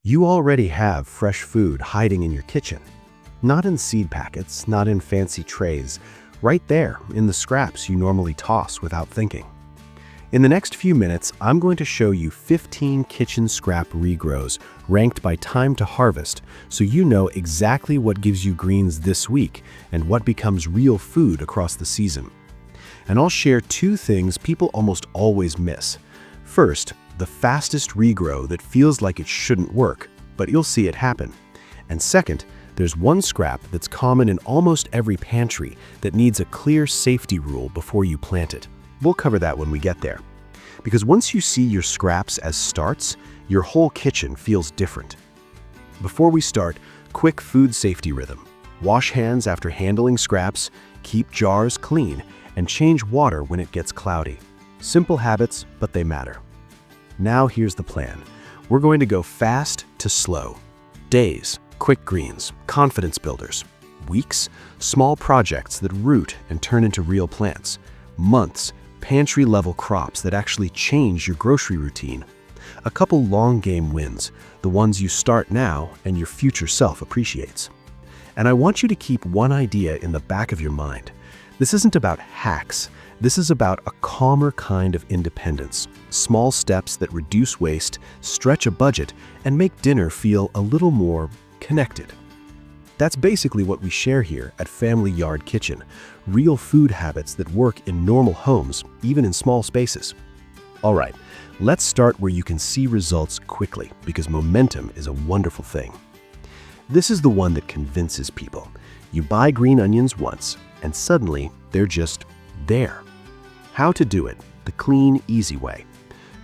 You already have fresh food hiding in your kitchen. Not in seed packets, not in fancy trays, right there in the scraps you normally toss without thinking. In the next few minutes, I'm going to show you 15 kitchen scrap regrows ranked by time to harvest so you know exactly what gives you greens this week and what becomes real food across the season. And I'll share two things people almost always miss. First, the fastest regrow that feels like it shouldn't work, but you'll see it happen. And second, there's one scrap that's common in almost every pantry that needs a clear safety rule before you plant it. We'll cover that when we get there. Because once you see your scraps as starts, your whole kitchen feels different. Before we start, quick food safety rhythm. Wash hands after handling scraps, keep jars clean, and change water when it gets cloudy. Simple habits, but they matter. Now here's the plan. We're going to go fast to slow. Days, quick greens, confidence builders. Weeks, small projects that root and turn into real plants. Months, pantry-level crops that actually change your grocery routine. A couple long-game wins, the ones you start now and your future self appreciates. And I want you to keep one idea in the back of your mind. This isn't about hacks. This is about a calmer kind of independence. Small steps that reduce waste, stretch a budget, and make dinner feel a little more connected. That's basically what we share here at Family Yard Kitchen. Real food habits that work in normal homes, even in small spaces. All right, let's start where you can see results quickly, because momentum is a wonderful thing. This is the one that convinces people. You buy green onions once, and suddenly they're just there. How to do it, the clean, easy way.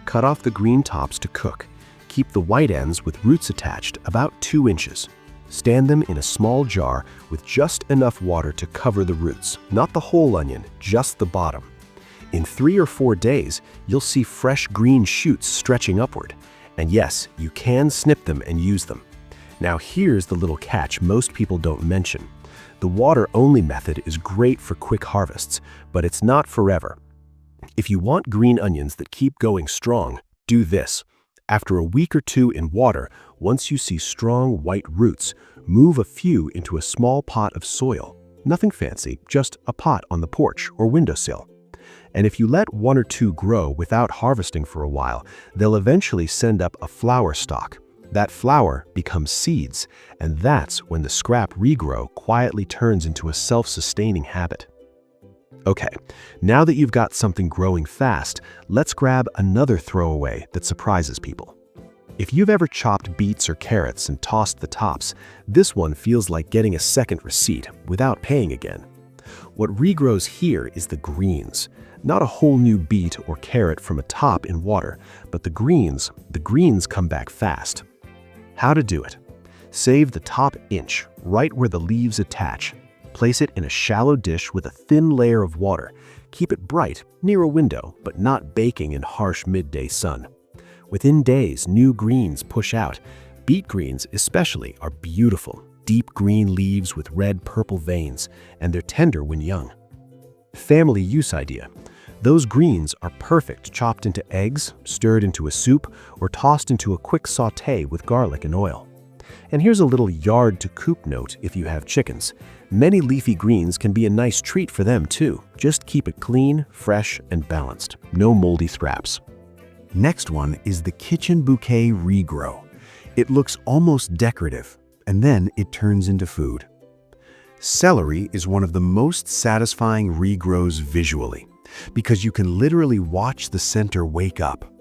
Cut off the green tops to cook. Keep the white ends with roots attached about 2 inches. Stand them in a small jar with just enough water to cover the roots, not the whole onion, just the bottom. In 3 or 4 days, you'll see fresh green shoots stretching upward. And yes, you can snip them and use them. Now here's the little catch most people don't mention. The water-only method is great for quick harvests, but it's not forever. If you want green onions that keep going strong, do this. After a week or 2 in water, once you see strong white roots, move a few into a small pot of soil. Nothing fancy, just a pot on the porch or windowsill. And if you let 1 or 2 grow without harvesting for a while, they'll eventually send up a flower stalk. That flower becomes seeds, and that's when the scrap regrow quietly turns into a self-sustaining habit. Okay, now that you've got something growing fast, let's grab another throwaway that surprises people. If you've ever chopped beets or carrots and tossed the tops, this one feels like getting a second receipt without paying again. What regrows here is the greens. Not a whole new beet or carrot from a top in water, but the greens come back fast. How to do it? Save the top inch, right where the leaves attach. Place it in a shallow dish with a thin layer of water. Keep it bright, near a window, but not baking in harsh midday sun. Within days, new greens push out. Beet greens, especially, are beautiful, deep green leaves with red-purple veins, and they're tender when young. Family use idea. Those greens are perfect chopped into eggs, stirred into a soup, or tossed into a quick sauté with garlic and oil. And here's a little yard-to-coop note if you have chickens. Many leafy greens can be a nice treat for them too. Just keep it clean, fresh, and balanced. No moldy scraps. Next one is the kitchen bouquet regrow. It looks almost decorative, and then it turns into food. Celery is one of the most satisfying regrows visually, because you can literally watch the center wake up.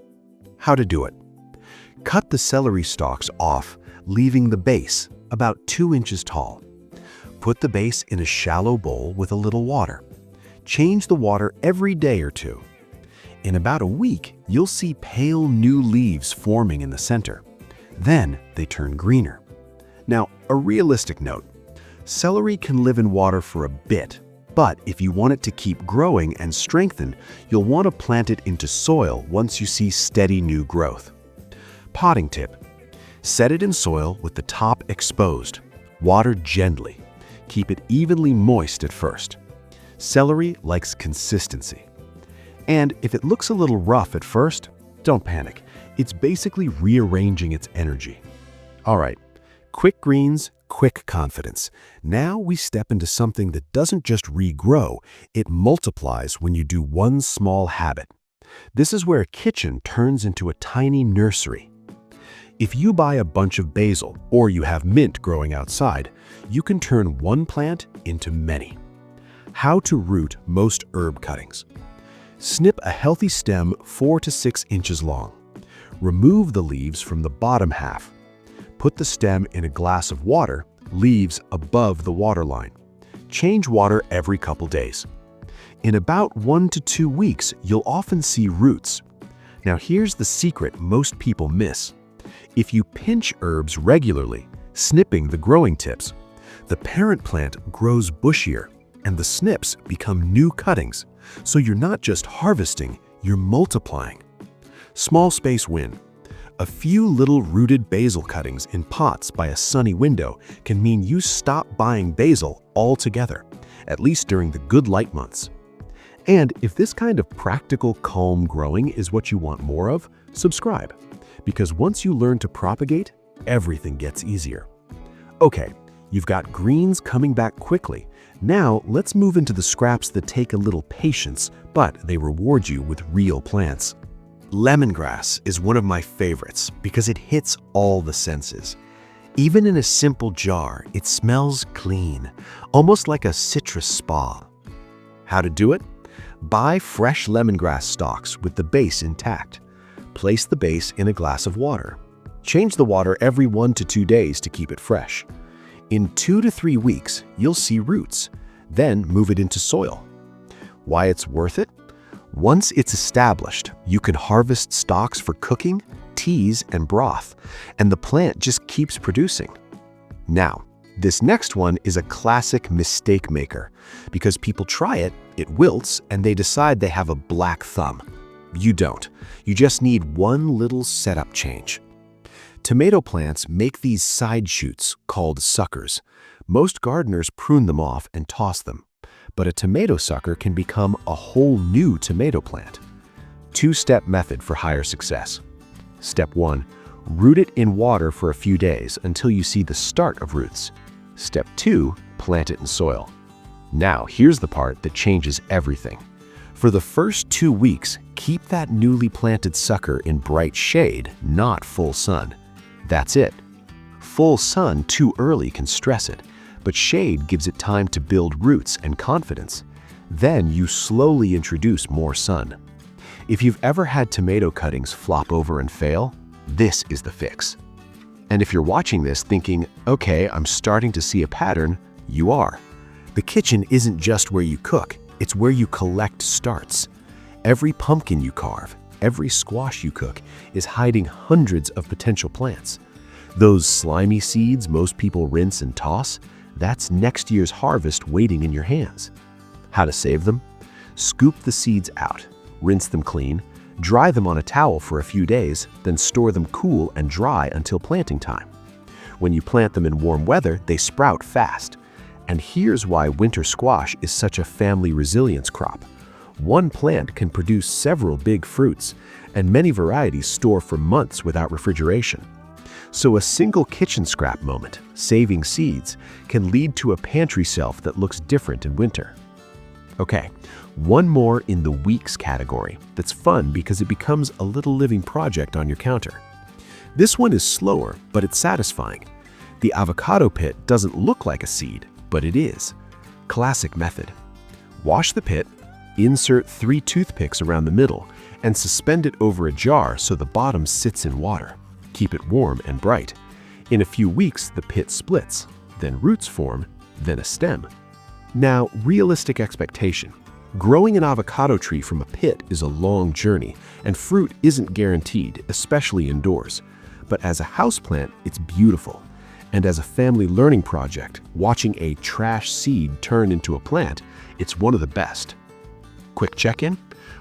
How to do it? Cut the celery stalks off, leaving the base about 2 inches tall. Put the base in a shallow bowl with a little water. Change the water every day or 2. In about a week, you'll see pale new leaves forming in the center. Then they turn greener. Now, a realistic note. Celery can live in water for a bit, but if you want it to keep growing and strengthen, you'll want to plant it into soil once you see steady new growth. Potting tip. Set it in soil with the top exposed. Water gently. Keep it evenly moist at first. Celery likes consistency. And if it looks a little rough at first, don't panic. It's basically rearranging its energy. All right, quick greens, quick confidence. Now we step into something that doesn't just regrow, it multiplies when you do one small habit. This is where a kitchen turns into a tiny nursery. If you buy a bunch of basil or you have mint growing outside, you can turn one plant into many. How to root most herb cuttings. Snip a healthy stem 4 to 6 inches long. Remove the leaves from the bottom half. Put the stem in a glass of water, leaves above the water line. Change water every couple days. In about 1 to 2 weeks, you'll often see roots. Now here's the secret most people miss. If you pinch herbs regularly, snipping the growing tips, the parent plant grows bushier and the snips become new cuttings. So you're not just harvesting, you're multiplying. Small space win. A few little rooted basil cuttings in pots by a sunny window can mean you stop buying basil altogether, at least during the good light months. And if this kind of practical, calm growing is what you want more of, subscribe. Because once you learn to propagate, everything gets easier. Okay, you've got greens coming back quickly. Now let's move into the scraps that take a little patience, but they reward you with real plants. Lemongrass is one of my favorites because it hits all the senses. Even in a simple jar, it smells clean, almost like a citrus spa. How to do it? Buy fresh lemongrass stalks with the base intact. Place the base in a glass of water. Change the water every 1 to 2 days to keep it fresh. In 2 to 3 weeks, you'll see roots. Then move it into soil. Why it's worth it? Once it's established, you can harvest stalks for cooking, teas, and broth, and the plant just keeps producing. Now, this next one is a classic mistake maker because people try it, it wilts, and they decide they have a black thumb. You don't. You just need one little setup change. Tomato plants make these side shoots called suckers. Most gardeners prune them off and toss them, but a tomato sucker can become a whole new tomato plant. Two-step method for higher success. Step 1. Root it in water for a few days until you see the start of roots. Step 2. Plant it in soil. Now, here's the part that changes everything. For the first 2 weeks, keep that newly planted sucker in bright shade, not full sun. That's it. Full sun too early can stress it, but shade gives it time to build roots and confidence. Then you slowly introduce more sun. If you've ever had tomato cuttings flop over and fail, this is the fix. And if you're watching this thinking, okay, I'm starting to see a pattern, you are. The kitchen isn't just where you cook, it's where you collect starts. Every pumpkin you carve, every squash you cook is hiding hundreds of potential plants. Those slimy seeds most people rinse and toss, that's next year's harvest waiting in your hands. How to save them? Scoop the seeds out, rinse them clean, dry them on a towel for a few days, then store them cool and dry until planting time. When you plant them in warm weather, they sprout fast. And here's why winter squash is such a family resilience crop. One plant can produce several big fruits, and many varieties store for months without refrigeration. So a single kitchen scrap moment, saving seeds, can lead to a pantry shelf that looks different in winter. Okay, one more in the weeks category that's fun because it becomes a little living project on your counter. This one is slower, but it's satisfying. The avocado pit doesn't look like a seed, but it is. Classic method. Wash the pit, insert 3 toothpicks around the middle, and suspend it over a jar so the bottom sits in water. Keep it warm and bright. In a few weeks, the pit splits, then roots form, then a stem. Now, realistic expectation. Growing an avocado tree from a pit is a long journey, and fruit isn't guaranteed, especially indoors. But as a houseplant, it's beautiful. And as a family learning project, watching a trash seed turn into a plant, it's one of the best. Quick check-in?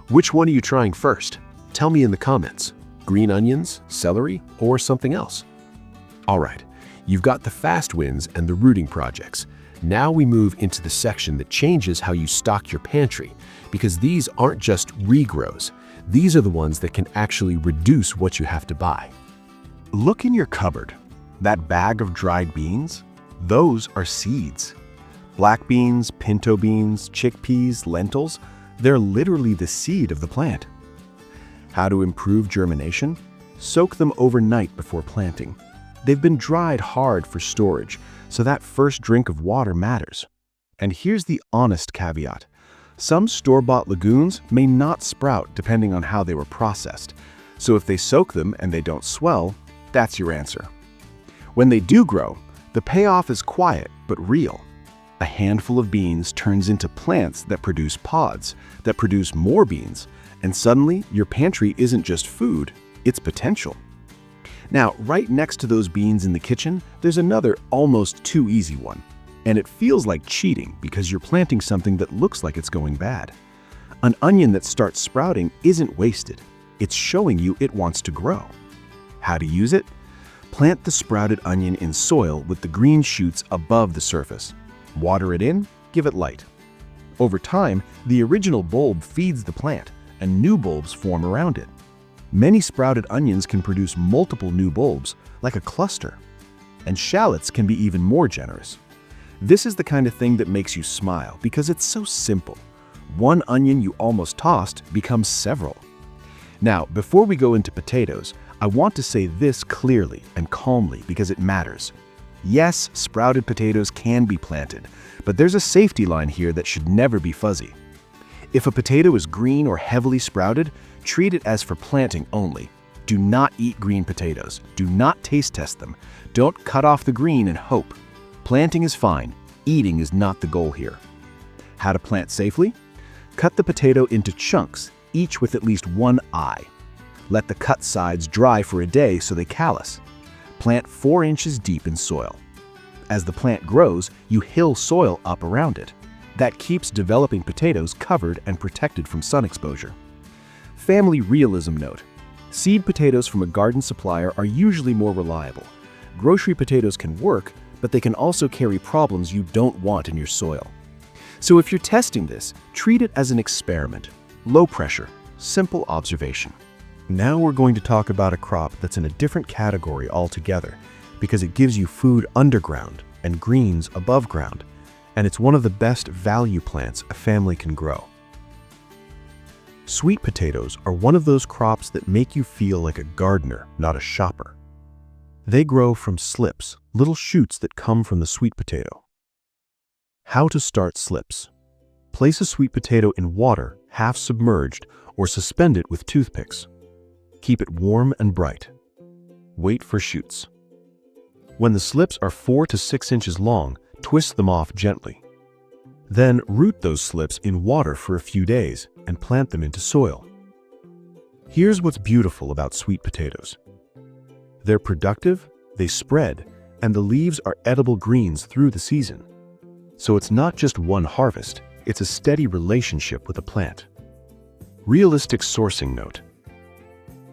Which one are you trying first? Tell me in the comments. Green onions, celery, or something else? All right, you've got the fast wins and the rooting projects. Now we move into the section that changes how you stock your pantry, because these aren't just regrows. These are the ones that can actually reduce what you have to buy. Look in your cupboard. That bag of dried beans? Those are seeds. Black beans, pinto beans, chickpeas, lentils, they're literally the seed of the plant. How to improve germination? Soak them overnight before planting. They've been dried hard for storage, so that first drink of water matters. And here's the honest caveat. Some store-bought legumes may not sprout depending on how they were processed. So if they soak them and they don't swell, that's your answer. When they do grow, the payoff is quiet but real. A handful of beans turns into plants that produce pods, that produce more beans, and suddenly your pantry isn't just food, it's potential. Now, right next to those beans in the kitchen, there's another almost too easy one. And it feels like cheating because you're planting something that looks like it's going bad. An onion that starts sprouting isn't wasted. It's showing you it wants to grow. How to use it? Plant the sprouted onion in soil with the green shoots above the surface. Water it in, give it light. Over time, the original bulb feeds the plant, and new bulbs form around it. Many sprouted onions can produce multiple new bulbs, like a cluster. And shallots can be even more generous. This is the kind of thing that makes you smile because it's so simple. One onion you almost tossed becomes several. Now, before we go into potatoes, I want to say this clearly and calmly because it matters. Yes, sprouted potatoes can be planted, but there's a safety line here that should never be fuzzy. If a potato is green or heavily sprouted, treat it as for planting only. Do not eat green potatoes. Do not taste test them. Don't cut off the green and hope. Planting is fine. Eating is not the goal here. How to plant safely? Cut the potato into chunks, each with at least one eye. Let the cut sides dry for a day so they callus. Plant 4 inches deep in soil. As the plant grows, you hill soil up around it. That keeps developing potatoes covered and protected from sun exposure. Family realism note. Seed potatoes from a garden supplier are usually more reliable. Grocery potatoes can work, but they can also carry problems you don't want in your soil. So if you're testing this, treat it as an experiment. Low pressure, simple observation. Now we're going to talk about a crop that's in a different category altogether because it gives you food underground and greens above ground, and it's one of the best value plants a family can grow. Sweet potatoes are one of those crops that make you feel like a gardener, not a shopper. They grow from slips, little shoots that come from the sweet potato. How to start slips. Place a sweet potato in water, half submerged, or suspend it with toothpicks. Keep it warm and bright. Wait for shoots. When the slips are 4 to 6 inches long, twist them off gently. Then root those slips in water for a few days and plant them into soil. Here's what's beautiful about sweet potatoes. They're productive, they spread, and the leaves are edible greens through the season. So it's not just one harvest, it's a steady relationship with the plant. Realistic sourcing note.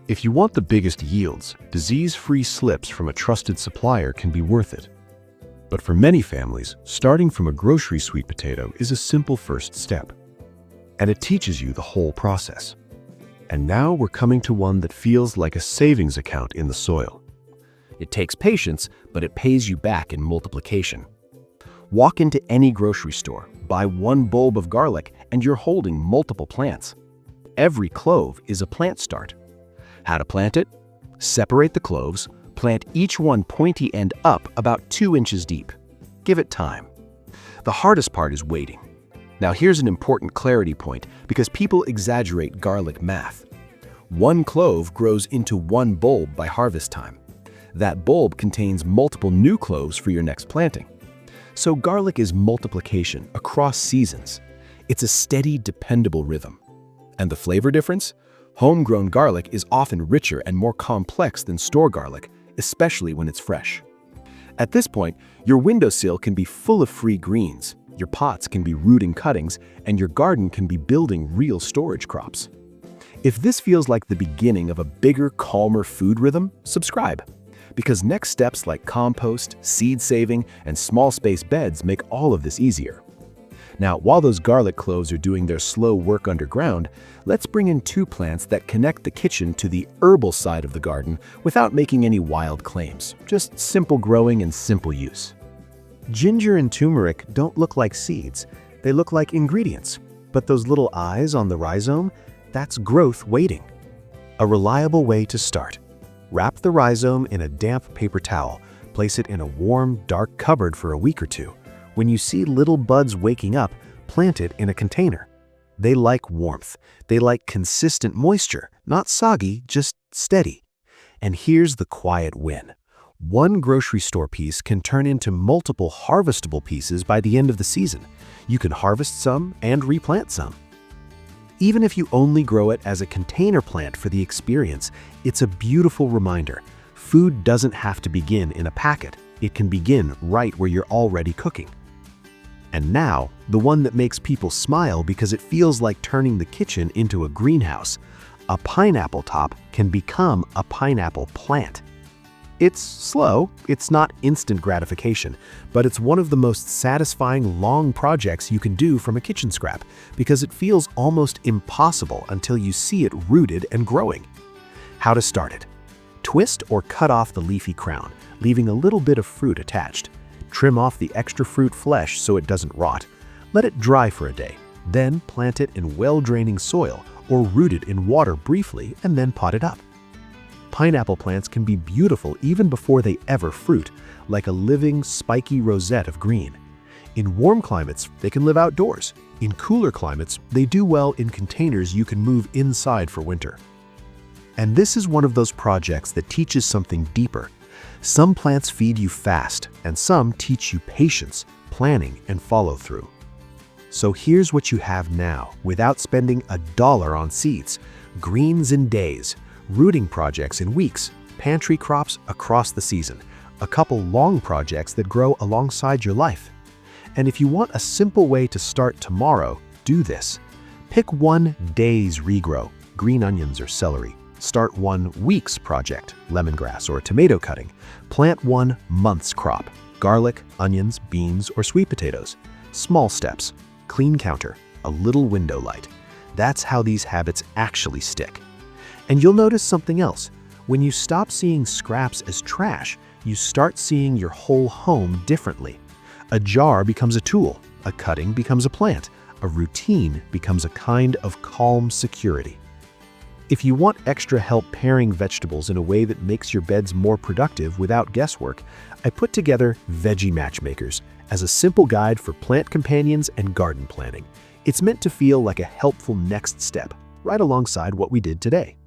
If you want the biggest yields, disease-free slips from a trusted supplier can be worth it. But for many families, starting from a grocery sweet potato is a simple first step. And it teaches you the whole process. And now we're coming to one that feels like a savings account in the soil. It takes patience, but it pays you back in multiplication. Walk into any grocery store, buy 1 bulb of garlic, and you're holding multiple plants. Every clove is a plant start. How to plant it? Separate the cloves, plant each one pointy end up about 2 inches deep. Give it time. The hardest part is waiting. Now here's an important clarity point because people exaggerate garlic math. 1 clove grows into 1 bulb by harvest time. That bulb contains multiple new cloves for your next planting. So garlic is multiplication across seasons. It's a steady, dependable rhythm. And the flavor difference? Homegrown garlic is often richer and more complex than store garlic, especially when it's fresh. At this point, your windowsill can be full of free greens, your pots can be rooting cuttings, and your garden can be building real storage crops. If this feels like the beginning of a bigger, calmer food rhythm, subscribe. Because next steps like compost, seed saving, and small space beds make all of this easier. Now, while those garlic cloves are doing their slow work underground, let's bring in two plants that connect the kitchen to the herbal side of the garden without making any wild claims, just simple growing and simple use. Ginger and turmeric don't look like seeds, they look like ingredients, but those little eyes on the rhizome, that's growth waiting. A reliable way to start. Wrap the rhizome in a damp paper towel, place it in a warm, dark cupboard for a week or two. When you see little buds waking up, plant it in a container. They like warmth. They like consistent moisture, not soggy, just steady. And here's the quiet win. One grocery store piece can turn into multiple harvestable pieces by the end of the season. You can harvest some and replant some. Even if you only grow it as a container plant for the experience, it's a beautiful reminder. Food doesn't have to begin in a packet. It can begin right where you're already cooking. And now, the one that makes people smile because it feels like turning the kitchen into a greenhouse. A pineapple top can become a pineapple plant. It's slow, it's not instant gratification, but it's one of the most satisfying long projects you can do from a kitchen scrap because it feels almost impossible until you see it rooted and growing. How to start it. Twist or cut off the leafy crown, leaving a little bit of fruit attached. Trim off the extra fruit flesh so it doesn't rot. Let it dry for a day. Then plant it in well-draining soil or root it in water briefly and then pot it up. Pineapple plants can be beautiful even before they ever fruit, like a living, spiky rosette of green. In warm climates, they can live outdoors. In cooler climates, they do well in containers you can move inside for winter. And this is one of those projects that teaches something deeper. Some plants feed you fast, and some teach you patience, planning, and follow-through. So here's what you have now, without spending $1 on seeds. Greens in days, rooting projects in weeks, pantry crops across the season, a couple long projects that grow alongside your life. And if you want a simple way to start tomorrow, do this. Pick one day's regrow, green onions or celery. Start 1 week's project, lemongrass or tomato cutting. Plant 1 month's crop, garlic, onions, beans, or sweet potatoes. Small steps, clean counter, a little window light. That's how these habits actually stick. And you'll notice something else. When you stop seeing scraps as trash, you start seeing your whole home differently. A jar becomes a tool, a cutting becomes a plant, a routine becomes a kind of calm security. If you want extra help pairing vegetables in a way that makes your beds more productive without guesswork, I put together Veggie Matchmakers as a simple guide for plant companions and garden planning. It's meant to feel like a helpful next step, right alongside what we did today.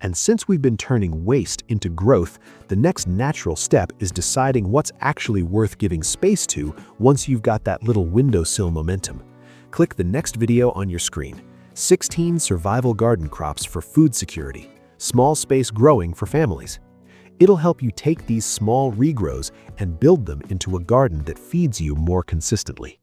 And since we've been turning waste into growth, the next natural step is deciding what's actually worth giving space to once you've got that little windowsill momentum. Click the next video on your screen. 16 survival garden crops for food security, small space growing for families. It'll help you take these small regrows and build them into a garden that feeds you more consistently.